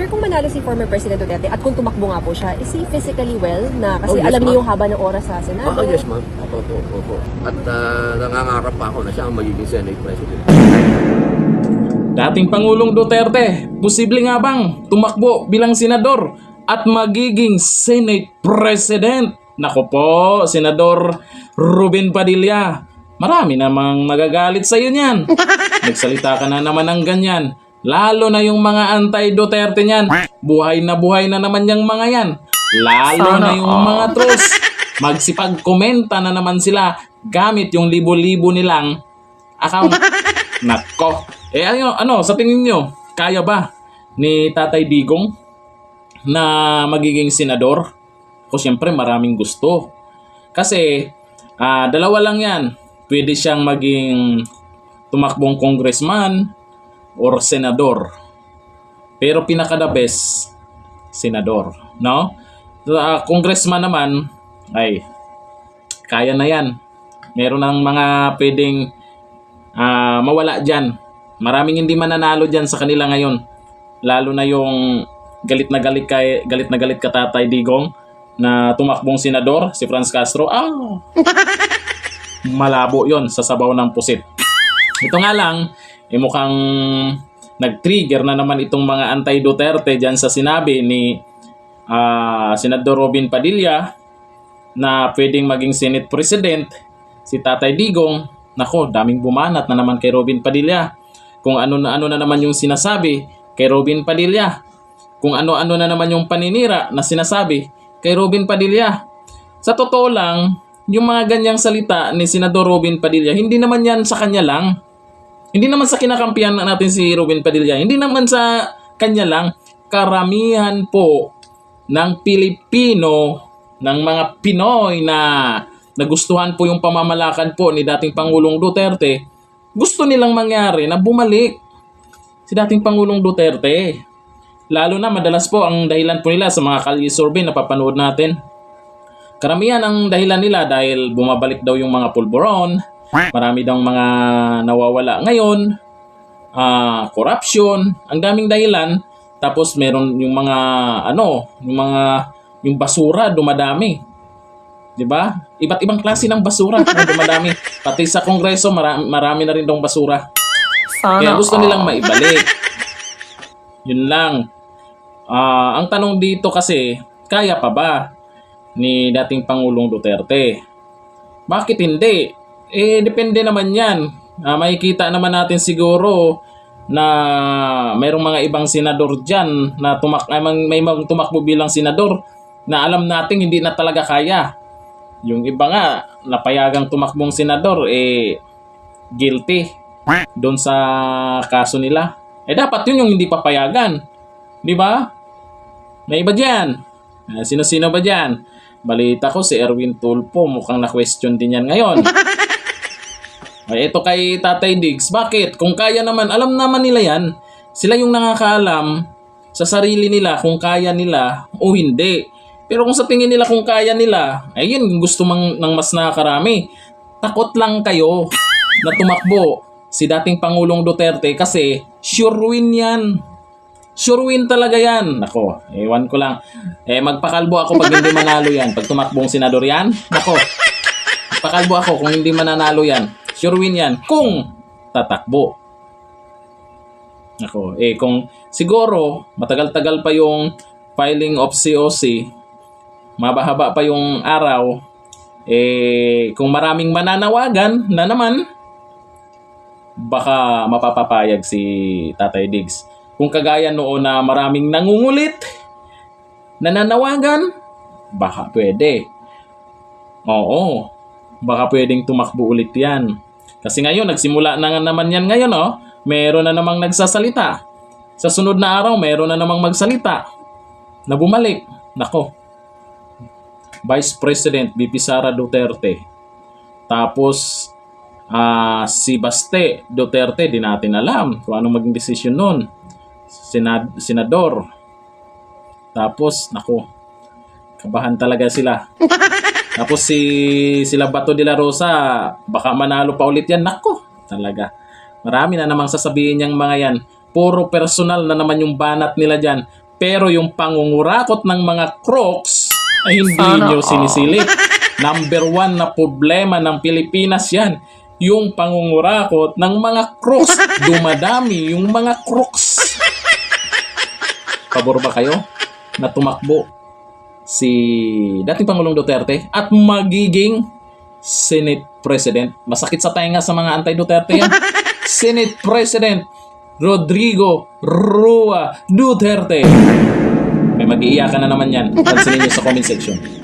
Sir, kung manalo si former President Duterte at kung tumakbo nga po siya, is he physically well? Na kasi Oh, yes, alam niyo ma'am. yung haba ng oras sa Senado. Yes, ma'am. Opo. At nangangarap pa ako na siya ang magiging Senate President. Dating Pangulong Duterte, posible nga bang tumakbo bilang senador at magiging Senate President? Nako po, Senador Ruben Padilla, marami namang magagalit sa iyo niyan. Nagsalita ka na naman ng ganyan. Lalo na yung mga anti-Duterte niyan. Buhay na naman yung mga yan. Lalo na yung mga trolls. Magsipag-komenta na naman sila gamit yung libo-libo nilang account. Nako. Sa tingin nyo, kaya ba ni Tatay Digong na magiging senador? Ako siyempre maraming gusto. Kasi dalawa lang yan. Pwede siyang maging tumakbong congressman or senador. Pero pinaka-the best, senador. No? Congressman naman, ay, kaya na yan. Meron ng mga pwedeng mawala dyan. Maraming hindi mananalo dyan sa kanila ngayon. Lalo na yung galit na galit ka Tatay Digong na tumakbong senador, si Franz Castro. Malabo yon sa sabaw ng pusit. Ito nga lang, mukhang nag-trigger na naman itong mga anti-Duterte dyan sa sinabi ni Senador Robin Padilla na pwedeng maging Senate President si Tatay Digong. Nako, daming bumanat na naman kay Robin Padilla. Kung ano na naman yung sinasabi kay Robin Padilla. Kung ano na naman yung paninira na sinasabi kay Robin Padilla. Sa totoo lang, yung mga ganyang salita ni Senador Robin Padilla, hindi naman yan sa kanya lang. Hindi naman sa kinakampihan natin si Robin Padilla. Hindi naman sa kanya lang. Karamihan po ng Pilipino, ng mga Pinoy na nagustuhan po yung pamamalakan po ni dating Pangulong Duterte, gusto nilang mangyari na bumalik si dating Pangulong Duterte. Lalo na madalas po ang dahilan po nila sa mga kalye survey na papanood natin. Karamihan ang dahilan nila dahil bumabalik daw yung mga pulburon, marami daw mga nawawala ngayon, corruption, ang daming dahilan. Tapos meron yung mga yung basura dumadami. 'Di ba? Iba't ibang klase ng basura ang dumadami. Pati sa Kongreso marami na rin dong basura. Kaya gusto nilang maibalik. Yun lang. Ang tanong dito kasi, kaya pa ba ni dating Pangulong Duterte? Bakit hindi? Depende naman yan. Makikita naman natin siguro na mayroong mga ibang senador dyan na may tumakbo bilang senador na alam natin hindi na talaga kaya. Yung iba nga, napayagang tumakbong senador, guilty doon sa kaso nila. Dapat yun yung hindi papayagan. Di ba? May iba dyan. Sino-sino ba dyan? Balita ko si Erwin Tulfo, mukhang na-question din yan ngayon. Ito kay Tatay Diggs, bakit? Kung kaya naman, alam naman nila yan. Sila yung nakakaalam sa sarili nila kung kaya nila o hindi. Pero kung sa tingin nila kung kaya nila, ayun, gusto ng mas nakakarami. Takot lang kayo na tumakbo si dating Pangulong Duterte kasi sure win yan. Sure win talaga yan. Nako, ewan ko lang. Magpakalbo ako pag hindi manalo yan. Pag tumakbong senador yan, nako. Magpakalbo ako kung hindi mananalo yan. Sure win yan. Kung tatakbo. Nako, kung siguro matagal-tagal pa yung filing of COC, mabahaba pa yung araw, kung maraming mananawagan na naman, baka mapapapayag si Tatay Diggs. Kung kagaya noon na maraming nangungulit, nananawagan, baka pwede. Oo, baka pwedeng tumakbo ulit yan. Kasi ngayon, nagsimula na nga naman yan ngayon, meron na namang nagsasalita. Sa sunod na araw, meron na namang magsalita na bumalik. Nako, Vice President BP Sara Duterte. Tapos, si Baste Duterte, di natin alam kung anong maging desisyon nun. Senador. Tapos, nako, kabahan talaga sila. Tapos sila Bato de la Rosa, baka manalo pa ulit yan. Nako, talaga. Marami na namang sasabihin niyang mga yan. Puro personal na naman yung banat nila dyan. Pero yung pangungurakot ng mga crooks ay hindi nyo sinisilip. Number 1 na problema ng Pilipinas yan. Yung pangungurakot ng mga crooks. Dumadami yung mga crooks. Pabor ba kayo na tumakbo si dating Pangulong Duterte at magiging Senate President? Masakit sa tainga sa mga anti-Duterte yan. Senate President Rodrigo Roa Duterte. May mag-iiyakan na naman yan. Pansinin nyo sa comment section.